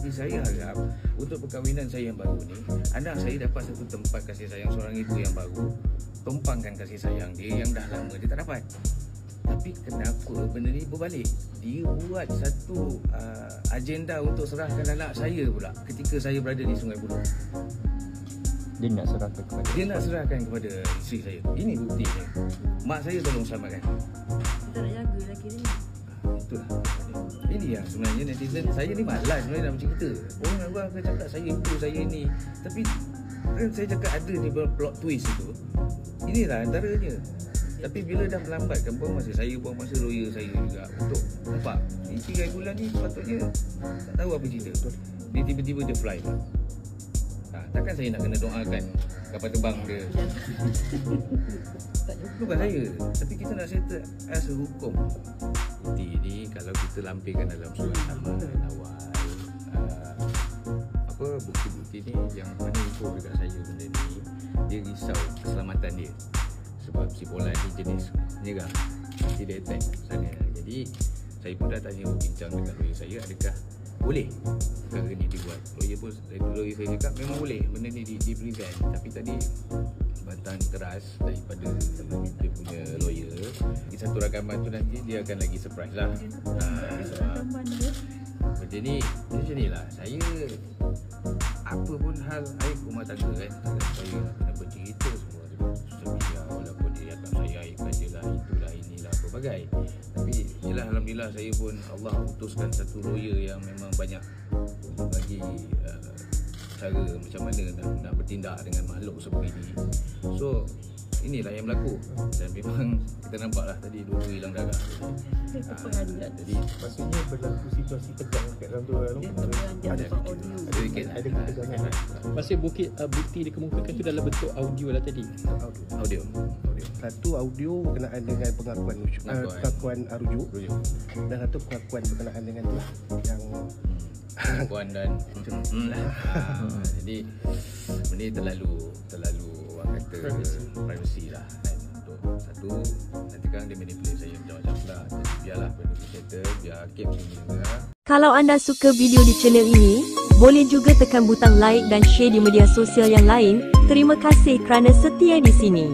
Tapi saya harap untuk perkahwinan saya yang baru ni, anak saya dapat satu tempat kasih sayang seorang ibu yang baru, tumpangkan kasih sayang dia yang dah lama dia tak dapat. Tapi kenapa benda ni berbalik? Dia buat satu agenda untuk serahkan anak saya pula ketika saya berada di Sungai Buloh. Dia nak serahkan kepada isteri saya. Ini buktinya. Mak saya tolong selamatkan. Kita nak jaga lelaki ni. Itulah. Ini yang sebenarnya netizen. Saya ni malas sebenarnya nak bercerita. Orang akan cakap saya itu, saya ni. Tapi kan saya cakap ada ni plot twist itu. Inilah antaranya. Tapi bila dah melambatkan, buang masa saya, buang masa lawyer saya juga untuk nampak. Ini 3 bulan ni sepatutnya tak tahu apa cerita. Dia tiba-tiba dia fly lah. Takkan saya nak kena doakan kapal terbang dia. Bukan saya. Tapi kita nak settle as a hukum. Ini kalau kita lampirkan dalam surat amalan awal, bukti-bukti ni yang mana info dekat saya benda ni, dia risau keselamatan dia. Sebab si bola ni jenis menyerang, dia attack sana. Jadi saya pun dah tanya bincang dengan lawyer saya, adakah boleh perkara ni dibuat. Lawyer saya cakap memang boleh benda ni di-present. Tapi tadi bantahan keras daripada dia punya lawyer. Satu rakaman tu nanti dia akan lagi surprise lah. Benda ni macam ni lah. Saya apa pun hal aib rumah tangga kan, saya kena bercerita semua dekat social media. Walaupun dia atas saya aibkan je lah, itulah inilah pelbagai. Tapi yelah, alhamdulillah saya pun Allah utuskan satu lawyer yang memang banyak bagi cara macam mana nak bertindak dengan makhluk seperti ini. So inilah yang berlaku. Dan memang kita nampak lah tadi dua-dua hilang darah. Jadi maksudnya berlaku situasi tegang kat dalam tu. ada ketegangan. Masih bukti dikemukakan tu dalam bentuk audio lah tadi. Audio. Satu audio berkenaan dengan pengakuan rujuk, dan satu pengakuan berkenaan dengan tu lah yang pengakuan dan jadi benda ni terlalu orang kata privacy lah kan. Untuk satu, nanti kan dia manipulate saya macam-macam lah. Jadi biarlah benda tu settle, biar Hakim sini dengar. Kalau anda suka video di channel ini, boleh juga tekan butang like dan share di media sosial yang lain. Terima kasih kerana setia di sini.